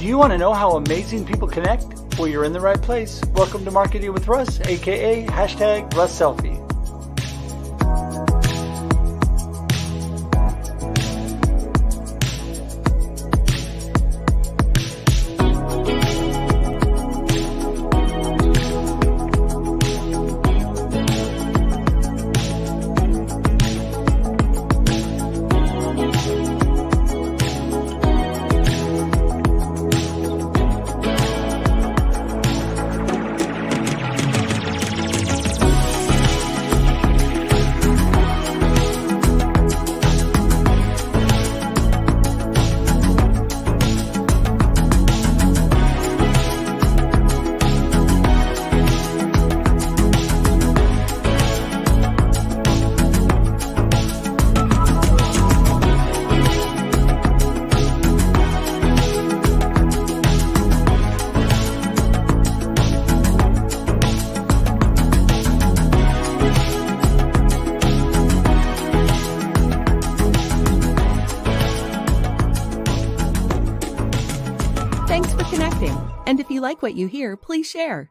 Do you want to know how amazing people connect? Well, you're in the right place. Welcome to Marketing with Russ, aka #RussSelfie. Thanks for connecting. And if you like what you hear, please share.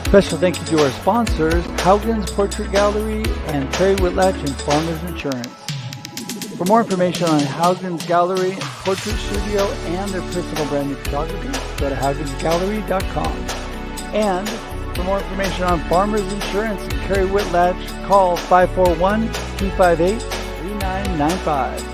Special thank you to our sponsors, Haugen's Portrait Gallery and Terry Whitlatch and Farmers Insurance. For more information on Haugen's Gallery and Portrait Studio and their personal branding photography, go to haugensgallery.com. And for more information on Farmers Insurance and Terry Whitlatch, call 541-258-3995.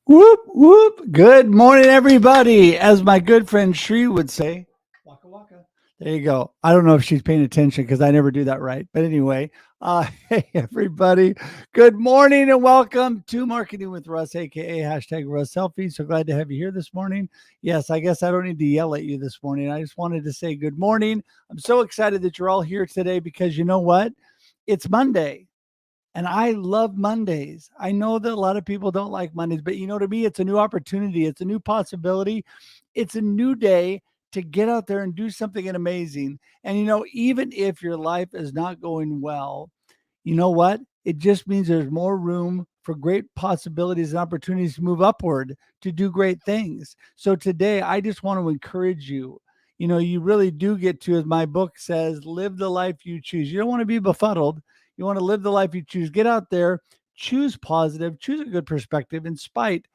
Whoop, whoop. Good morning, everybody. As my good friend Shri would say, waka waka. There you go. I don't know if she's paying attention because I never do that right. But anyway, hey, everybody. Good morning and welcome to Marketing with Russ, a.k.a. #RussSelfie. So glad to have you here this morning. Yes, I guess I don't need to yell at you this morning. I just wanted to say good morning. I'm so excited that you're all here today because you know what? It's Monday. And I love Mondays. I know that a lot of people don't like Mondays, but to me, it's a new opportunity. It's a new possibility. It's a new day to get out there and do something amazing. And, even if your life is not going well, you know what? It just means there's more room for great possibilities and opportunities to move upward, to do great things. So today, I just want to encourage you. You really do get to, as my book says, live the life you choose. You don't want to be befuddled. You want to live the life you choose. Get out there, choose positive, choose a good perspective in spite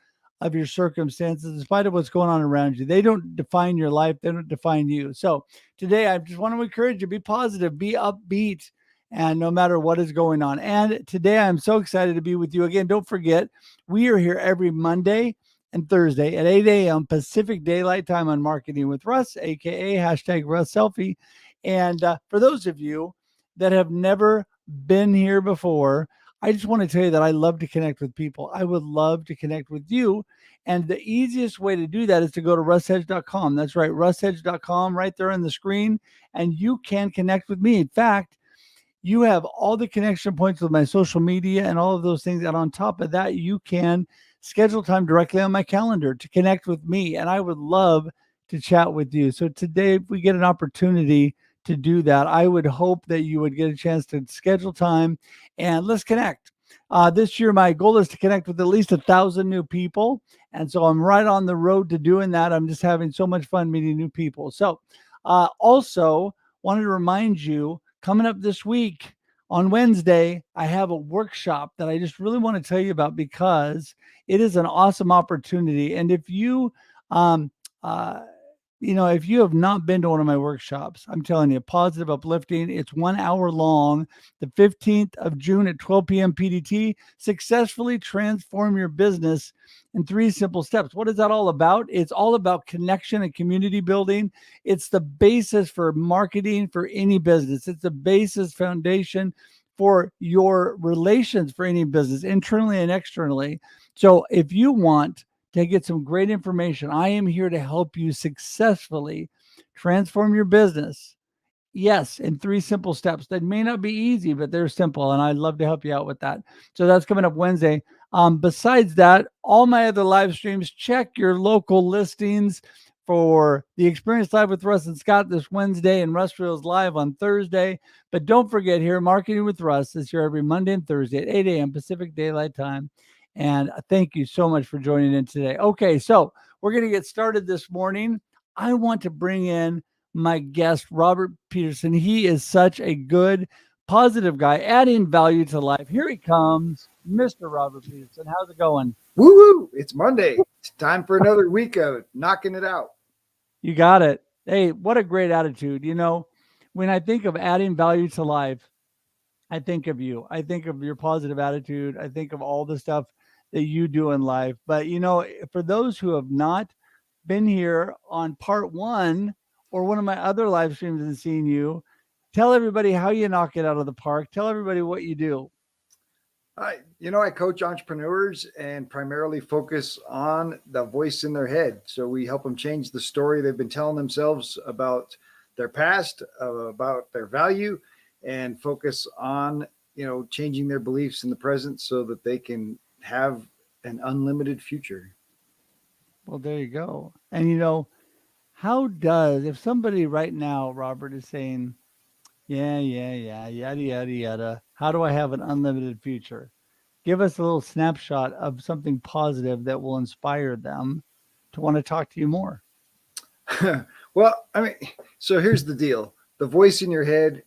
of your circumstances, in spite of what's going on around you. They don't define your life. They don't define you. So today, I just want to encourage you, be positive, be upbeat, and no matter what is going on. And today, I'm so excited to be with you. Again, don't forget, we are here every Monday and Thursday at 8 a.m. Pacific Daylight Time on Marketing with Russ, a.k.a. #RussSelfie. And for those of you that have never been here before, I just want to tell you that I love to connect with people. I would love to connect with you. And the easiest way to do that is to go to russedge.com. That's right, russedge.com right there on the screen. And you can connect with me. In fact, you have all the connection points with my social media and all of those things. And on top of that, you can schedule time directly on my calendar to connect with me. And I would love to chat with you. So today, if we get an opportunity to do that, I would hope that you would get a chance to schedule time and let's connect. This year, my goal is to connect with at least 1,000 new people. And so I'm right on the road to doing that. I'm just having so much fun meeting new people. So also wanted to remind you, coming up this week on Wednesday, I have a workshop that I just really want to tell you about because it is an awesome opportunity. And if you, if you have not been to one of my workshops, I'm telling you, positive, uplifting. It's 1 hour long, the 15th of June at 12 p.m. PDT. Successfully transform your business in 3 simple steps. What is that all about? It's all about connection and community building. It's the basis for marketing for any business. It's the basis foundation for your relations for any business, internally and externally. So if you want to get some great information, I am here to help you successfully transform your business. Yes, in 3 simple steps. That may not be easy, but they're simple, and I'd love to help you out with that. So that's coming up Wednesday. Besides that, all my other live streams, check your local listings for the Experience Live with Russ and Scott this Wednesday, and Russ Reels Live on Thursday. But don't forget here, Marketing with Russ is here every Monday and Thursday at 8 a.m. Pacific Daylight Time. And thank you so much for joining in today. Okay, so we're going to get started this morning. I want to bring in my guest, Robert Peterson. He is such a good, positive guy, adding value to life. Here he comes, Mr. Robert Peterson. How's it going? Woo woo! It's Monday. It's time for another week of knocking it out. You got it. Hey, what a great attitude. When I think of adding value to life, I think of you. I think of your positive attitude. I think of all the stuff that you do in life. But, for those who have not been here on part one or one of my other live streams and seen you, tell everybody how you knock it out of the park. Tell everybody what you do. I coach entrepreneurs and primarily focus on the voice in their head. So we help them change the story they've been telling themselves about their past, about their value, and focus on, changing their beliefs in the present so that they can have an unlimited future. Well, there you go. And, if somebody right now, Robert, is saying, yeah, yada, yada, yada, how do I have an unlimited future? Give us a little snapshot of something positive that will inspire them to want to talk to you more. Well, so here's the deal. The voice in your head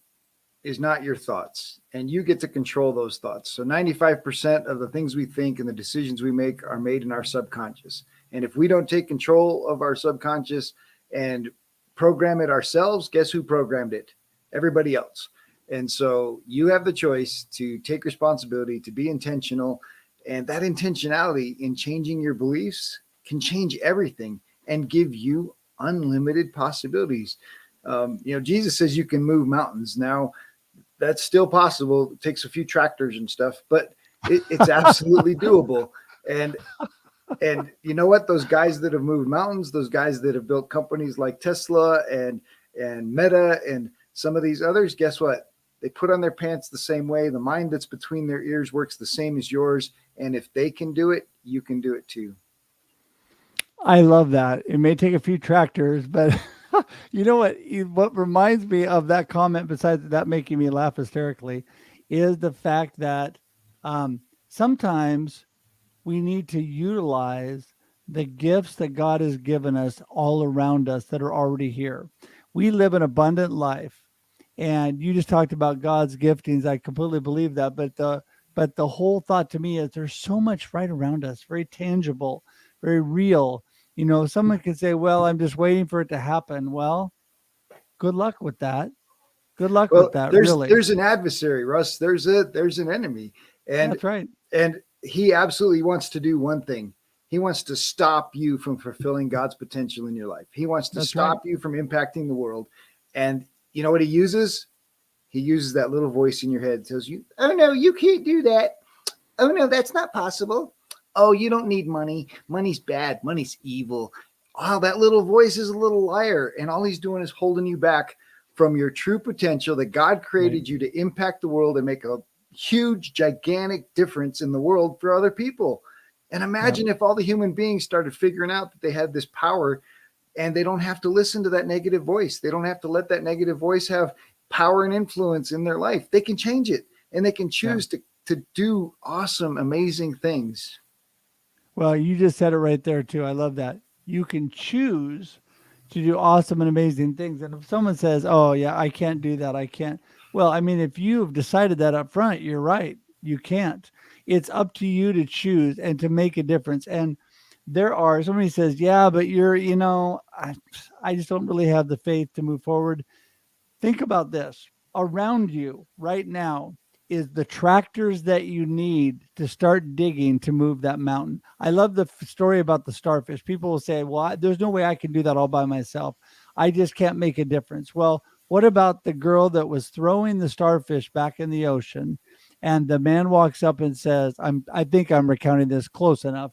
is not your thoughts, and you get to control those thoughts. So 95% of the things we think and the decisions we make are made in our subconscious. And if we don't take control of our subconscious and program it ourselves, guess who programmed it? Everybody else. And so you have the choice to take responsibility, to be intentional. And that intentionality in changing your beliefs can change everything and give you unlimited possibilities. Jesus says you can move mountains. Now, that's still possible. It takes a few tractors and stuff, but it's absolutely doable. And you know what? Those guys that have moved mountains, those guys that have built companies like Tesla and Meta and some of these others, guess what? They put on their pants the same way. The mind that's between their ears works the same as yours. And if they can do it, you can do it too. I love that. It may take a few tractors, but you know what reminds me of that comment, besides that making me laugh hysterically, is the fact that sometimes we need to utilize the gifts that God has given us all around us that are already here. We live an abundant life. And you just talked about God's giftings. I completely believe that. But the whole thought to me is there's so much right around us, very tangible, very real. Someone could say, well, I'm just waiting for it to happen. Well, good luck with that. Good luck with that. There's an adversary, Russ. There's an enemy. And that's right. And he absolutely wants to do one thing. He wants to stop you from fulfilling God's potential in your life. He wants to stop you from impacting the world. And you know what he uses? He uses that little voice in your head. Tells you, oh, no, you can't do that. Oh, no, that's not possible. Oh, you don't need money. Money's bad. Money's evil. Oh, that little voice is a little liar. And all he's doing is holding you back from your true potential that God created you to impact the world and make a huge, gigantic difference in the world for other people. And imagine if all the human beings started figuring out that they had this power and they don't have to listen to that negative voice. They don't have to let that negative voice have power and influence in their life. They can change it and they can choose to do awesome, amazing things. Well, you just said it right there too. I love that. You can choose to do awesome and amazing things. And if someone says, oh yeah, I can't do that, I can't. Well, if you've decided that up front, you're right. You can't. It's up to you to choose and to make a difference. And somebody says, yeah, but I just don't really have the faith to move forward. Think about this. Around you right now is the tractors that you need to start digging to move that mountain. I love the story about the starfish. People will say, well, there's no way I can do that all by myself. I just can't make a difference. Well, what about the girl that was throwing the starfish back in the ocean? And the man walks up and says, I think I'm recounting this close enough.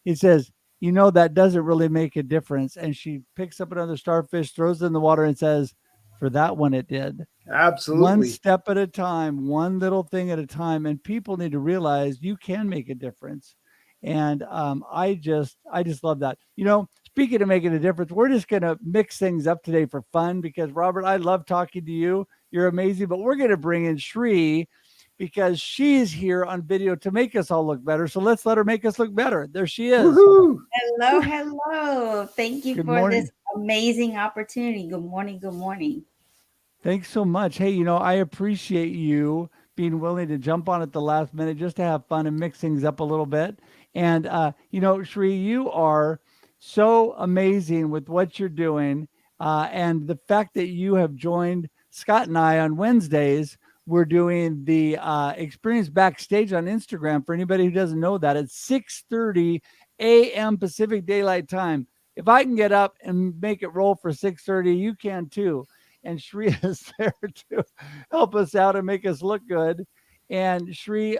He says, that doesn't really make a difference. And she picks up another starfish, throws it in the water and says, for that one, it did. Absolutely. One step at a time, one little thing at a time. And people need to realize you can make a difference. And I just love that. speaking of making a difference, we're just going to mix things up today for fun because, Robert, I love talking to you. You're amazing. But we're going to bring in Shree because she's here on video to make us all look better. So let's let her make us look better. There she is. Woohoo! Hello, hello. Thank you Good for morning. this amazing opportunity. Good morning. Good morning. Thanks so much. Hey, I appreciate you being willing to jump on at the last minute just to have fun and mix things up a little bit. And, Shree, you are so amazing with what you're doing. And the fact that you have joined Scott and I on Wednesdays, we're doing the experience backstage on Instagram. For anybody who doesn't know that, it's 6:30 a.m. Pacific Daylight Time. If I can get up and make it roll for 6:30, you can too. And Shree is there to help us out and make us look good. And Shree,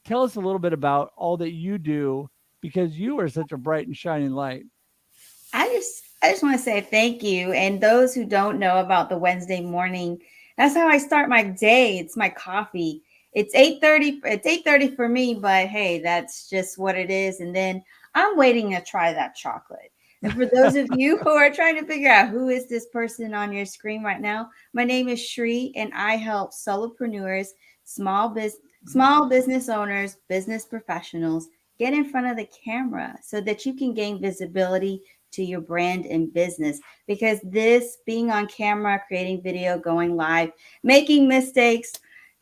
tell us a little bit about all that you do because you are such a bright and shining light. I just want to say thank you. And those who don't know about the Wednesday morning, that's how I start my day. It's my coffee. It's 8:30. It's 8:30 for me, but hey, that's just what it is. And then I'm waiting to try that chocolate. And for those of you who are trying to figure out who is this person on your screen right now, my name is Shree, and I help solopreneurs, small business owners, business professionals get in front of the camera so that you can gain visibility to your brand and business. Because this being on camera, creating video, going live, making mistakes,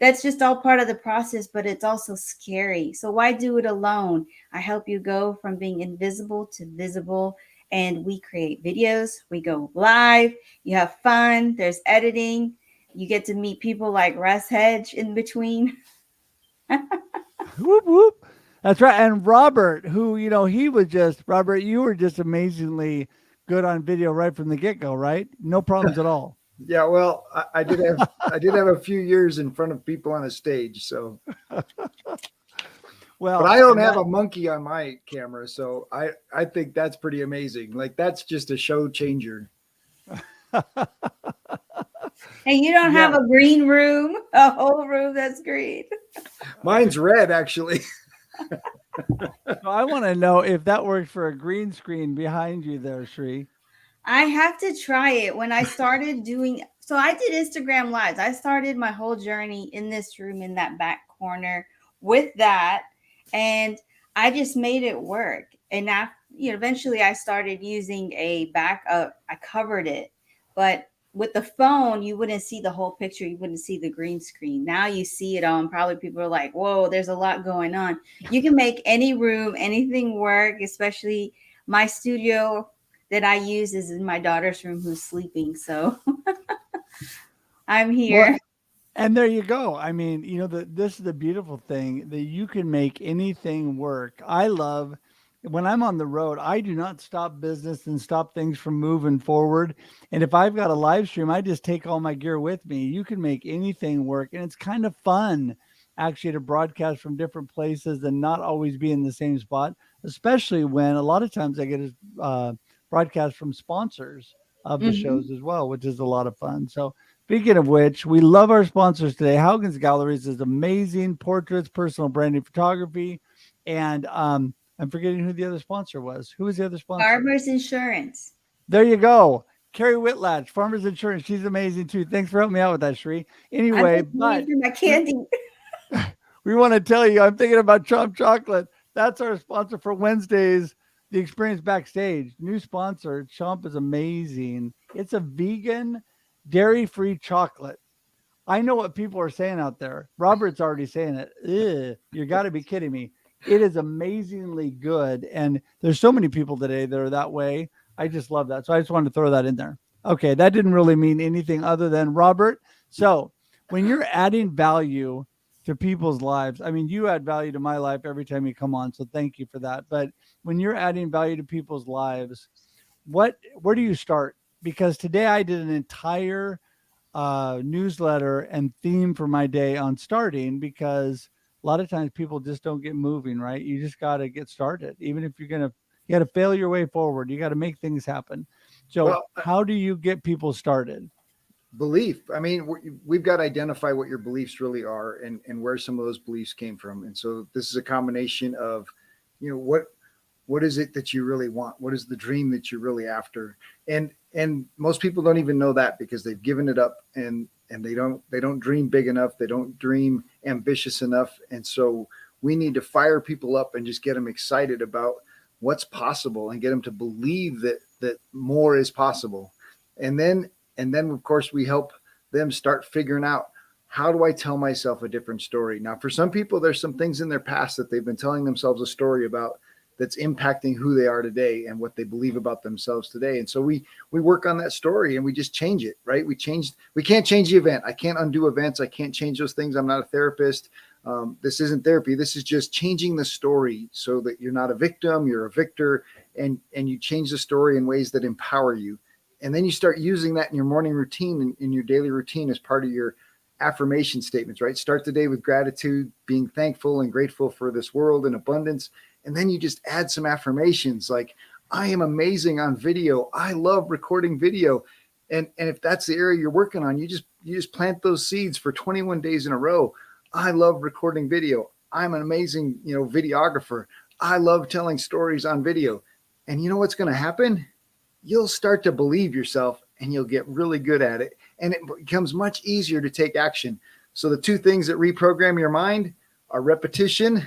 that's just all part of the process, but it's also scary. So why do it alone? I help you go from being invisible to visible. And we create videos, we go live, you have fun, there's editing, you get to meet people like Russ Hedge in between. Whoop, whoop. That's right. And Robert, who, Robert, you were just amazingly good on video right from the get-go, right? No problems at all. Yeah, well, I did have a few years in front of people on a stage, so. Well, but I don't have a monkey on my camera, so I think that's pretty amazing. Like that's just a show changer. And you don't have a green room, a whole room that's green. Mine's red, actually. So I want to know if that works for a green screen behind you there, Shree. I have to try it. When I started so I did Instagram Lives. I started my whole journey in this room in that back corner with that. And I just made it work. And now, eventually I started using a backup. I covered it. But with the phone, you wouldn't see the whole picture. You wouldn't see the green screen. Now you see it on. Probably people are like, whoa, there's a lot going on. You can make any room, anything work, especially my studio that I use is in my daughter's room who's sleeping. So I'm here. Well, and there you go. I mean, this is the beautiful thing that you can make anything work. I love when I'm on the road, I do not stop business and stop things from moving forward. And if I've got a live stream, I just take all my gear with me. You can make anything work. And it's kind of fun actually to broadcast from different places and not always be in the same spot, especially when a lot of times I get broadcast from sponsors of the shows as well, which is a lot of fun. So speaking of which, we love our sponsors today. Haugen's Galleries is amazing portraits, personal branding photography. And I'm forgetting who the other sponsor was. Who was the other sponsor? Farmers Insurance. There you go. Carrie Whitlatch, Farmers Insurance. She's amazing too. Thanks for helping me out with that, Shree. Anyway, but my candy. we want to tell you, I'm thinking about Chomp Chocolate. That's our sponsor for Wednesdays. The Experience Backstage, new sponsor. Chomp is amazing. It's a vegan, dairy-free chocolate. I know what people are saying out there. Robert's already saying it. Ugh, you got to be kidding me. It is amazingly good. And there's so many people today that are that way. I just love that. So I just wanted to throw that in there. Okay, that didn't really mean anything other than Robert. So when you're adding value to people's lives, I mean, you add value to my life every time you come on. So thank you for that. But when you're adding value to people's lives, where do you start? Because today I did an entire newsletter and theme for my day on starting, because a lot of times people just don't get moving, right? You just got to get started. Even if you got to fail your way forward. You got to make things happen. So how do you get people started? Belief. I mean, we've got to identify what your beliefs really are and where some of those beliefs came from. And so this is a combination of, What is it that you really want? What is the dream that you're really after? And most people don't even know that because they've given it up, and they don't dream big enough. They don't dream ambitious enough. And so we need to fire people up and just get them excited about what's possible and get them to believe that more is possible. And then of course we help them start figuring out, how do I tell myself a different story? Now, for some people, there's some things in their past that they've been telling themselves a story about that's impacting who they are today and what they believe about themselves today. And so we work on that story and we just change it, right? We can't change the event. I can't undo events. I can't change those things. I'm not a therapist. This isn't therapy. This is just changing the story so that you're not a victim, you're a victor, and you change the story in ways that empower you. And then you start using that in your morning routine, in your daily routine as part of your affirmation statements, right? Start the day with gratitude, being thankful and grateful for this world and abundance. And then you just add some affirmations like, I am amazing on video. I love recording video. And if that's the area you're working on, you just plant those seeds for 21 days in a row. I love recording video. I'm an amazing, videographer. I love telling stories on video. And you know what's going to happen? You'll start to believe yourself and you'll get really good at it. And it becomes much easier to take action. So the two things that reprogram your mind are repetition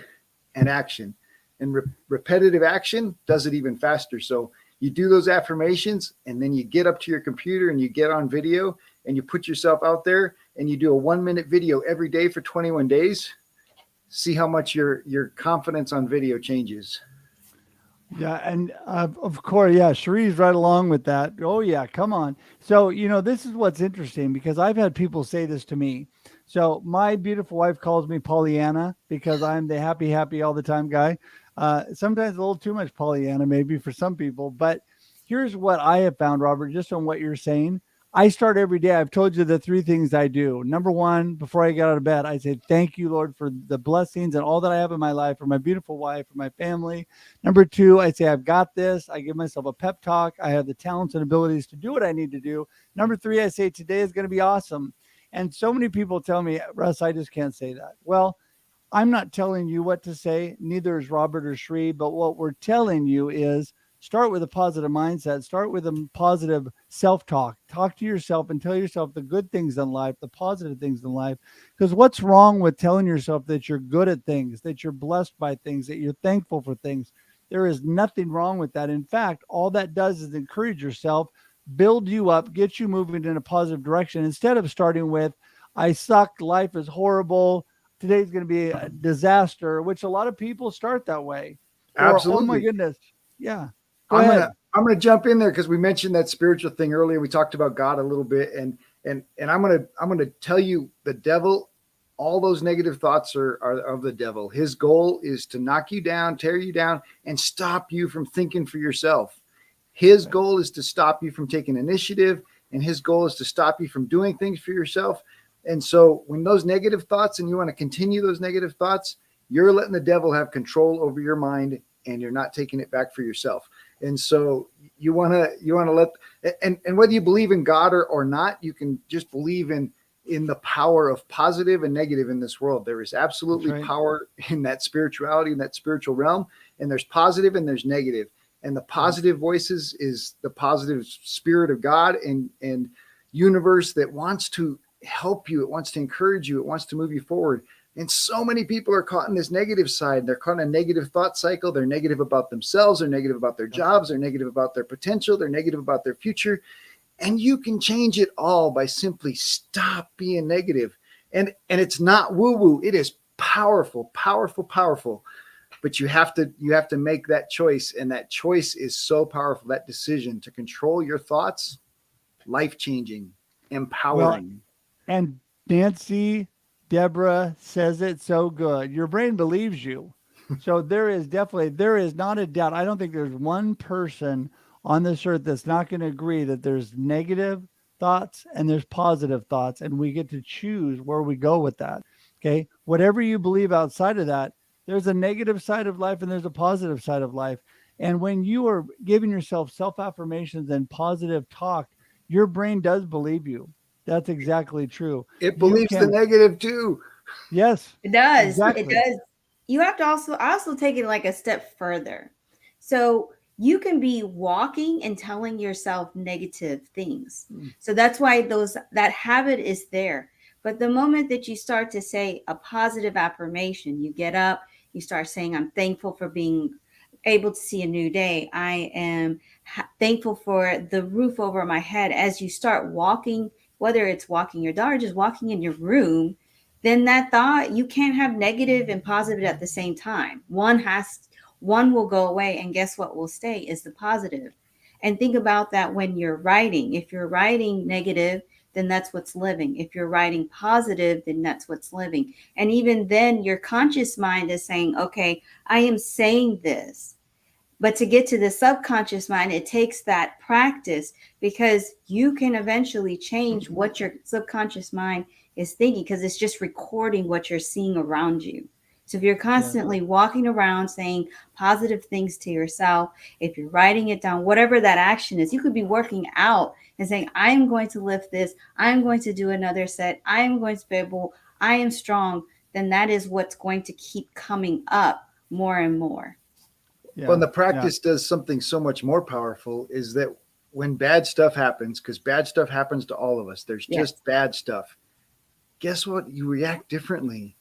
and action. And repetitive action does it even faster. So you do those affirmations and then you get up to your computer and you get on video and you put yourself out there and you do a 1-minute video every day for 21 days. See how much your confidence on video changes. Yeah. And of course, yeah, Cherie's right along with that. Oh, yeah. Come on. So, this is what's interesting because I've had people say this to me. So my beautiful wife calls me Pollyanna because I'm the happy all the time guy. Sometimes a little too much Pollyanna, maybe for some people. But here's what I have found, Robert, just on what you're saying. I start every day. I've told you the 3 things I do. Number 1, before I get out of bed, I say, thank you, Lord, for the blessings and all that I have in my life, for my beautiful wife, for my family. Number 2, I say, I've got this. I give myself a pep talk. I have the talents and abilities to do what I need to do. Number 3, I say, today is going to be awesome. And so many people tell me, Russ, I just can't say that. Well, I'm not telling you what to say. Neither is Robert or Shree. But what we're telling you is start with a positive mindset. Start with a positive self-talk. Talk to yourself and tell yourself the good things in life, the positive things in life. Because what's wrong with telling yourself that you're good at things, that you're blessed by things, that you're thankful for things? There is nothing wrong with that. In fact, all that does is encourage yourself, build you up, get you moving in a positive direction instead of starting with, I suck, life is horrible, today's going to be a disaster, which a lot of people start that way. Absolutely. Or, oh my goodness. Yeah. I'm gonna jump in there because we mentioned that spiritual thing earlier. We talked about God a little bit, and I'm gonna tell you, the devil, all those negative thoughts are of the devil. His goal is to knock you down, tear you down, and stop you from thinking for yourself. His goal is to stop you from taking initiative, and his goal is to stop you from doing things for yourself. And so when those negative thoughts, and you want to continue those negative thoughts, you're letting the devil have control over your mind, and you're not taking it back for yourself. And so you want to let, and whether you believe in God or not, you can just believe in the power of positive and negative in this world. There is absolutely power in that spirituality, in that spiritual realm, and there's positive and there's negative. And the positive voices is the positive spirit of God and universe that wants to help you. It wants to encourage you. It wants to move you forward. And so many people are caught in this negative side. They're caught in a negative thought cycle. They're negative about themselves. They're negative about their jobs. They're negative about their potential. They're negative about their future. And you can change it all by simply stop being negative. And it's not woo-woo. It is powerful, powerful, powerful. But you have to make that choice. And that choice is so powerful. That decision to control your thoughts, life-changing, empowering. Well, and Nancy, Deborah says it so good. Your brain believes you. So there is not a doubt. I don't think there's one person on this earth that's not going to agree that there's negative thoughts and there's positive thoughts, and we get to choose where we go with that. Okay. Whatever you believe outside of that, there's a negative side of life and there's a positive side of life. And when you are giving yourself self-affirmations and positive talk, your brain does believe you. That's exactly true. It believes the negative too. Yes. It does. Exactly. It does. You have to I also take it like a step further. So you can be walking and telling yourself negative things. Mm. So that's why that habit is there. But the moment that you start to say a positive affirmation, you get up, you start saying, I'm thankful for being able to see a new day. I am thankful for the roof over my head. As you start walking, whether it's walking your dog or just walking in your room, then that thought, you can't have negative and positive at the same time. One will go away, and guess what will stay is the positive. And think about that when you're writing. If you're writing negative, then that's what's living. If you're writing positive, then that's what's living. And even then, your conscious mind is saying, okay, I am saying this. But to get to the subconscious mind, it takes that practice, because you can eventually change what your subconscious mind is thinking, because it's just recording what you're seeing around you. So if you're constantly walking around saying positive things to yourself, if you're writing it down, whatever that action is, you could be working out and saying, I am going to lift this. I am going to do another set. I am going to be able, I am strong. Then that is what's going to keep coming up more and more. Yeah. Well, and the practice does something so much more powerful, is that when bad stuff happens, because bad stuff happens to all of us, there's just bad stuff. Guess what? You react differently.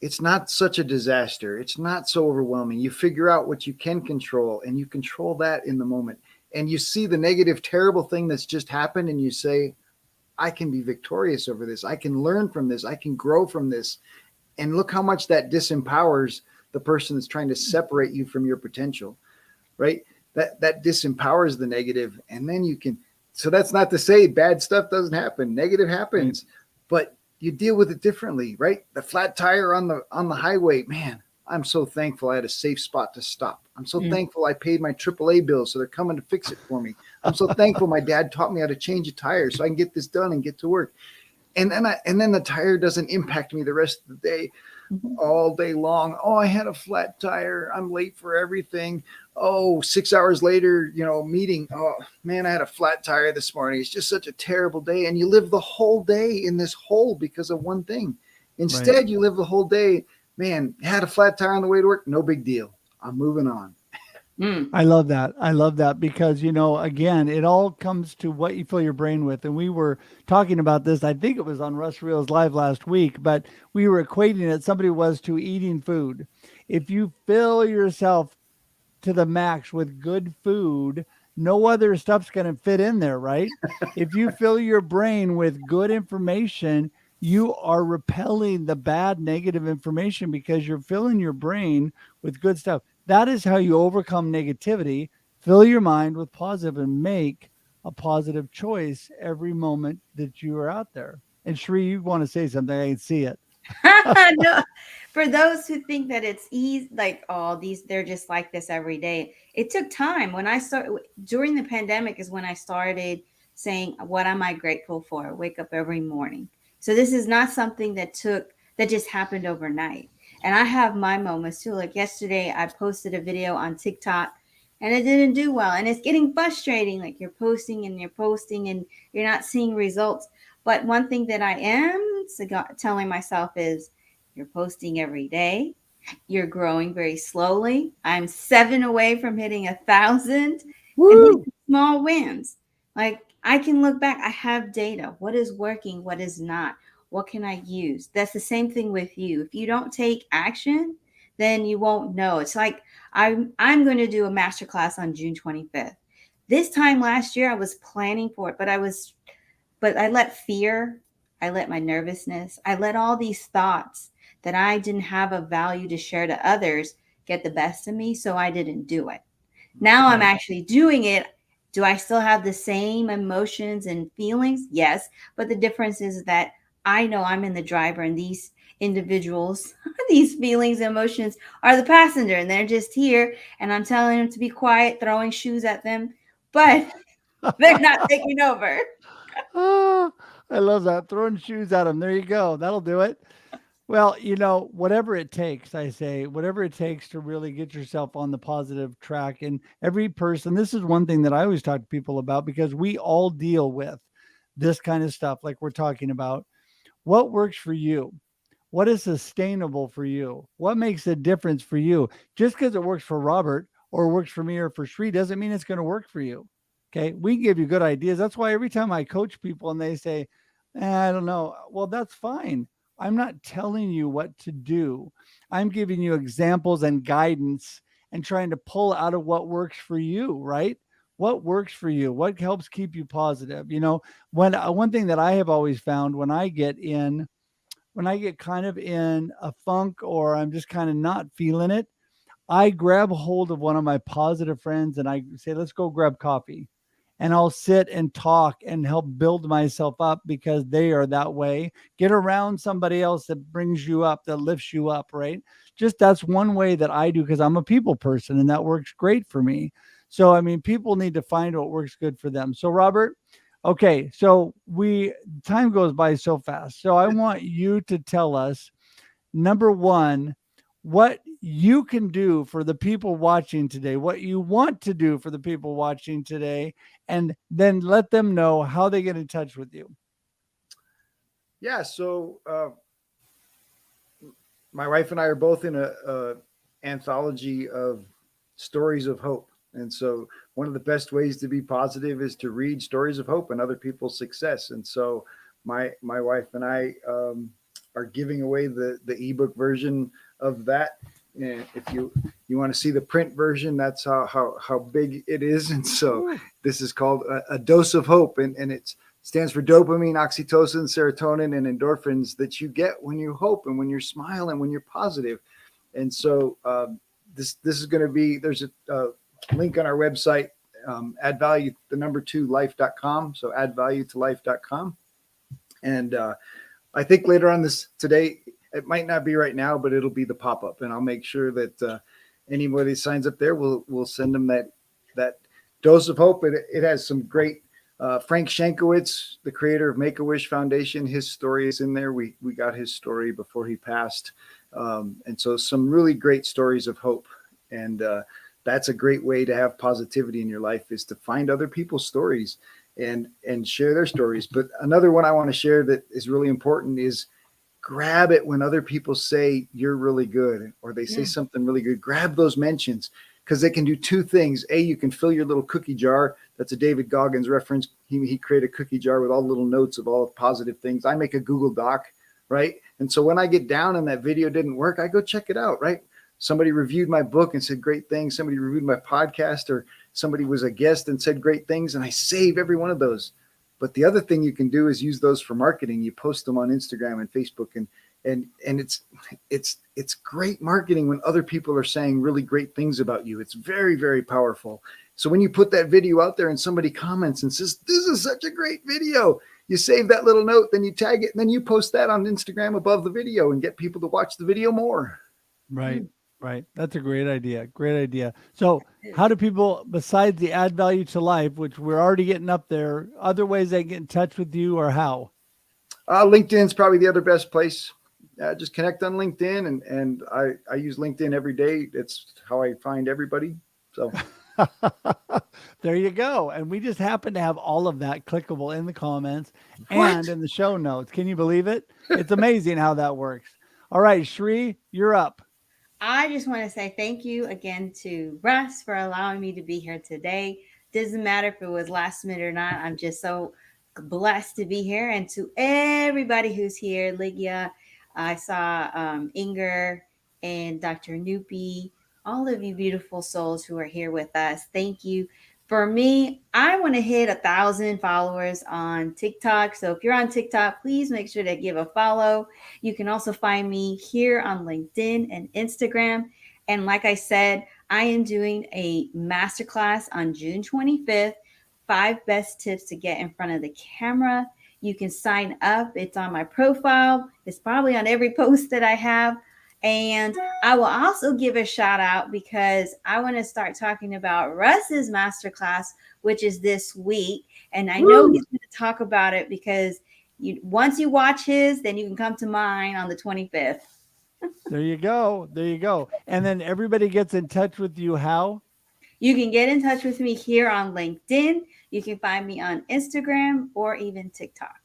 It's not such a disaster. It's not so overwhelming. You figure out what you can control, and you control that in the moment. And you see the negative, terrible thing that's just happened, and you say, I can be victorious over this. I can learn from this. I can grow from this. And look how much that disempowers the person that's trying to separate you from your potential, right? That disempowers the negative. And then you can, so that's not to say bad stuff doesn't happen. Negative happens, but you deal with it differently, right? The flat tire on the highway, man, I'm so thankful I had a safe spot to stop. I'm so thankful I paid my AAA bill, so they're coming to fix it for me. I'm so thankful my dad taught me how to change a tire so I can get this done and get to work. And then the tire doesn't impact me the rest of the day, all day long. Oh, I had a flat tire. I'm late for everything. Oh, 6 hours later, meeting. Oh man, I had a flat tire this morning. It's just such a terrible day. And you live the whole day in this hole because of one thing. Instead, you live the whole day, man, had a flat tire on the way to work. No big deal. I'm moving on. I love that. I love that because, again, it all comes to what you fill your brain with. And we were talking about this, I think it was on Russ Reel's Live last week, but we were equating it, somebody was to eating food. If you fill yourself to the max with good food, no other stuff's going to fit in there, right? If you fill your brain with good information, you are repelling the bad, negative information because you're filling your brain with good stuff. That is how you overcome negativity. Fill your mind with positive and make a positive choice every moment that you are out there. And Shree, you want to say something? I can see it. No, for those who think that it's easy, like, oh, they're just like this every day. It took time. When I started during the pandemic is when I started saying, what am I grateful for? I wake up every morning. So this is not something that just happened overnight. And I have my moments too. Like yesterday, I posted a video on TikTok and it didn't do well. And it's getting frustrating. Like you're posting and you're not seeing results. But one thing that I am telling myself is, you're posting every day. You're growing very slowly. I'm 7 away from hitting 1,000. Woo! And these are small wins. Like I can look back. I have data. What is working? What is not? What can I use? That's the same thing with you. If you don't take action, then you won't know. It's like I'm going to do a masterclass on June 25th. This time last year, I was planning for it, but I let fear, I let my nervousness, I let all these thoughts that I didn't have a value to share to others get the best of me. So I didn't do it. Now I'm actually doing it. Do I still have the same emotions and feelings? Yes. But the difference is that I know I'm in the driver and these individuals, these feelings, emotions are the passenger and they're just here. And I'm telling them to be quiet, throwing shoes at them, but they're not taking over. Oh, I love that. Throwing shoes at them. There you go. That'll do it. Well, whatever it takes, I say, whatever it takes to really get yourself on the positive track. And every person, this is one thing that I always talk to people about because we all deal with this kind of stuff like we're talking about. What works for you? What is sustainable for you? What makes a difference for you? Just because it works for Robert or works for me or for Sri doesn't mean it's going to work for you. Okay. We can give you good ideas. That's why every time I coach people and they say, I don't know, well, that's fine. I'm not telling you what to do. I'm giving you examples and guidance and trying to pull out of what works for you, right? What works for you? What helps keep you positive? One thing that I have always found when I get kind of in a funk or I'm just kind of not feeling it, I grab hold of one of my positive friends and I say, let's go grab coffee. And I'll sit and talk and help build myself up because they are that way. Get around somebody else that brings you up, that lifts you up, right? Just that's one way that I do because I'm a people person and that works great for me. So, I mean, people need to find what works good for them. So, Robert, okay, so time goes by so fast. So I want you to tell us, number one, what you can do for the people watching today, what you want to do for the people watching today, and then let them know how they get in touch with you. Yeah. So my wife and I are both in a anthology of stories of hope. And so one of the best ways to be positive is to read stories of hope and other people's success. And so my wife and I are giving away the ebook version of that. And if you want to see the print version, that's how big it is. And so this is called a dose of hope, and it stands for dopamine, oxytocin, serotonin, and endorphins that you get when you hope and when you're smiling, when you're positive. And so this is going to be, there's a link on our website, add value, the number 2 life.com. So add value to life.com. And I think later on today, it might not be right now, but it'll be the pop-up, and I'll make sure that anybody signs up there, we'll send them that dose of hope. It has some great Frank Shankowitz, the creator of Make-A-Wish Foundation. His story is in there. We got his story before he passed, and so some really great stories of hope. And that's a great way to have positivity in your life, is to find other people's stories and share their stories. But another one I want to share that is really important is grab it when other people say you're really good, or they say something really good. Grab those mentions, because they can do two things. A, you can fill your little cookie jar. That's a David Goggins reference. He created a cookie jar with all the little notes of all positive things. I make a Google Doc, right? And so when I get down and that video didn't work, I go check it out, right? Somebody reviewed my book and said great things. Somebody reviewed my podcast, or somebody was a guest and said great things, and I save every one of those. But the other thing you can do is use those for marketing. You post them on Instagram and Facebook, and it's great marketing when other people are saying really great things about you. It's very, very powerful. So when you put that video out there and somebody comments and says, this is such a great video, you save that little note, then you tag it, and then you post that on Instagram above the video and get people to watch the video more. Right. Right. That's a great idea. Great idea. So how do people, besides the add value to life, which we're already getting up there, other ways they get in touch with you, or how? LinkedIn's probably the other best place. Just connect on LinkedIn, and I use LinkedIn every day. It's how I find everybody. So there you go. And we just happen to have all of that clickable in the comments and in the show notes. Can you believe it? It's amazing how that works. All right, Sri, you're up. I just want to say thank you again to Russ for allowing me to be here today. Doesn't matter if it was last minute or not. I'm just so blessed to be here. And to everybody who's here, Lygia, I saw Inger and Dr. Nupi, all of you beautiful souls who are here with us. Thank you. For me, I want to hit 1,000 followers on TikTok. So if you're on TikTok, please make sure to give a follow. You can also find me here on LinkedIn and Instagram. And like I said, I am doing a masterclass on June 25th, 5 best tips to get in front of the camera. You can sign up. It's on my profile. It's probably on every post that I have. And I will also give a shout out because I want to start talking about Russ's masterclass, which is this week. And I know he's going to talk about it because once you watch his, then you can come to mine on the 25th. There you go. There you go. And then everybody gets in touch with you how? You can get in touch with me here on LinkedIn. You can find me on Instagram or even TikTok.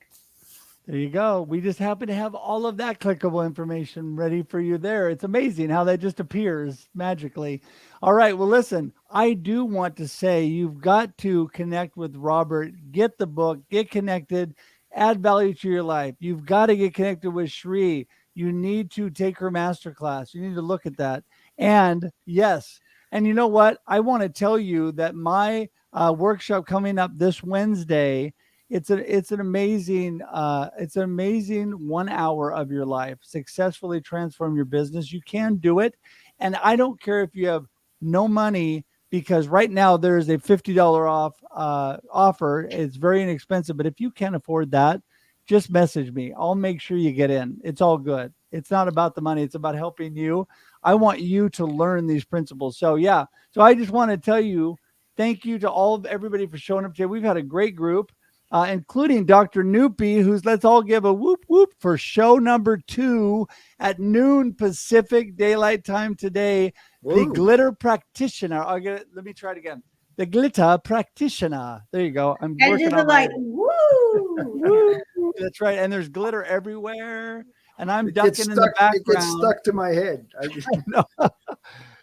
There you go. We just happen to have all of that clickable information ready for you there. It's amazing how that just appears magically. All right. Well, listen, I do want to say you've got to connect with Robert, get the book, get connected, add value to your life. You've got to get connected with Shri. You need to take her masterclass. You need to look at that. And yes, and you know what? I want to tell you that my workshop coming up this Wednesday, it's an amazing 1 hour of your life. Successfully transform your business. You can do it. And I don't care if you have no money, because right now there's a $50 off offer. It's very inexpensive, but if you can't afford that, just message me. I'll make sure you get in. It's all good. It's not about the money. It's about helping you. I want you to learn these principles. So yeah. So I just want to tell you, thank you to everybody for showing up today. We've had a great group. Including Dr. Noopy, who's, let's all give a whoop whoop for show number 2 at noon Pacific Daylight Time today. Whoa. The glitter practitioner. Let me try it again. The glitter practitioner. There you go. I'm And working just on like, my, woo. that's right. And there's glitter everywhere. And I'm It gets ducking in the stuck. It gets background. stuck to my head.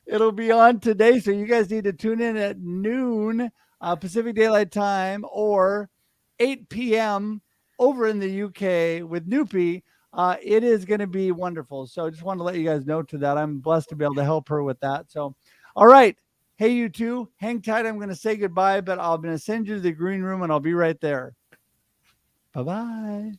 It'll be on today. So you guys need to tune in at noon Pacific Daylight Time, or 8 p.m. over in the UK with Noopy. It is going to be wonderful. So I just want to let you guys know to that. I'm blessed to be able to help her with that. So, all right. Hey, you two, hang tight. I'm going to say goodbye, but I'm going to send you to the green room and I'll be right there. Bye-bye.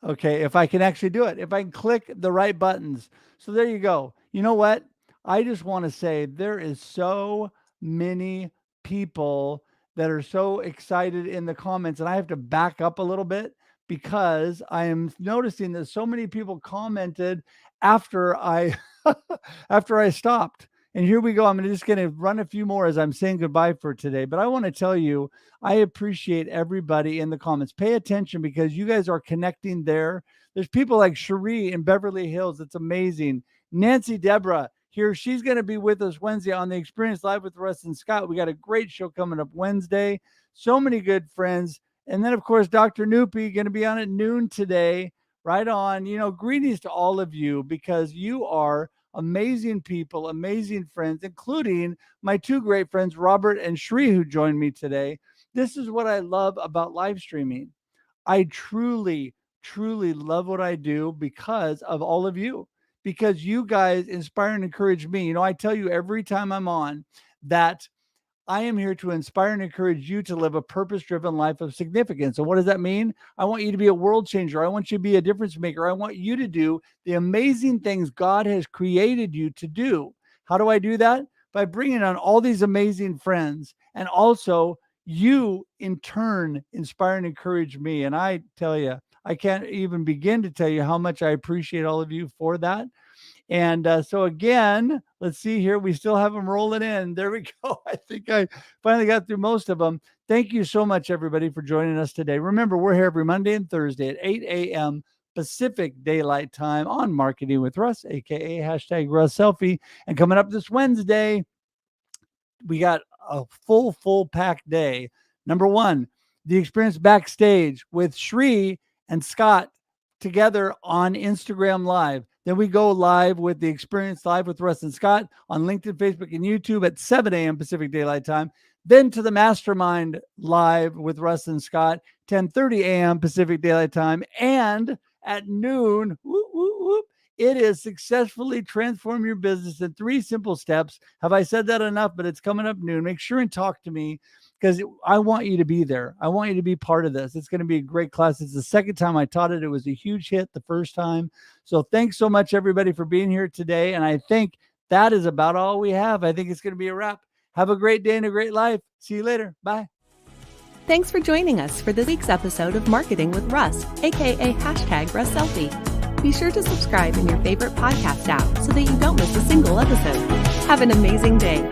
Okay, if I can actually do it, if I can click the right buttons. So there you go. You know what? I just want to say there is so many people that are so excited in the comments, and I have to back up a little bit because I am noticing that so many people commented after I after I stopped. And here we go. I'm just going to run a few more as I'm saying goodbye for today. But I want to tell you, I appreciate everybody in the comments. Pay attention because you guys are connecting there. There's people like Cherie in Beverly Hills. It's amazing. Nancy Deborah here. She's going to be with us Wednesday on the Experience Live with Russ and Scott. We got a great show coming up Wednesday. So many good friends. And then, of course, Dr. Noopy going to be on at noon today. Right on. You know, greetings to all of you because you are amazing people, amazing friends, including my two great friends, Robert and Shri, who joined me today. This is what I love about live streaming. I truly, truly love what I do because of all of you, because you guys inspire and encourage me. You know, I tell you every time I'm on that I am here to inspire and encourage you to live a purpose-driven life of significance. So what does that mean? I want you to be a world changer. I want you to be a difference maker. I want you to do the amazing things God has created you to do. How do I do that? By bringing on all these amazing friends. And also you in turn inspire and encourage me. And I tell you, I can't even begin to tell you how much I appreciate all of you for that. And so again, let's see here. We still have them rolling in. There we go. I think I finally got through most of them. Thank you so much, everybody, for joining us today. Remember, we're here every Monday and Thursday at 8 a.m. Pacific Daylight Time on Marketing with Russ, aka hashtag Russ Selfie. And coming up this Wednesday, we got a full packed day. Number one, the Experience Backstage with Shri and Scott together on Instagram Live. Then we go live with the Experience Live with Russ and Scott on LinkedIn, Facebook, and YouTube at 7 a.m. Pacific Daylight Time. Then to the Mastermind Live with Russ and Scott, 10:30 a.m. Pacific Daylight Time. And at noon, whoop, whoop, whoop, it is Successfully Transform Your Business in 3 Simple Steps. Have I said that enough? But it's coming up noon. Make sure and talk to me because I want you to be there. I want you to be part of this. It's going to be a great class. It's the second time I taught it. It was a huge hit the first time. So thanks so much, everybody, for being here today. And I think that is about all we have. I think it's going to be a wrap. Have a great day and a great life. See you later. Bye. Thanks for joining us for this week's episode of Marketing with Russ, aka hashtag Russ Selfie. Be sure to subscribe in your favorite podcast app so that you don't miss a single episode. Have an amazing day.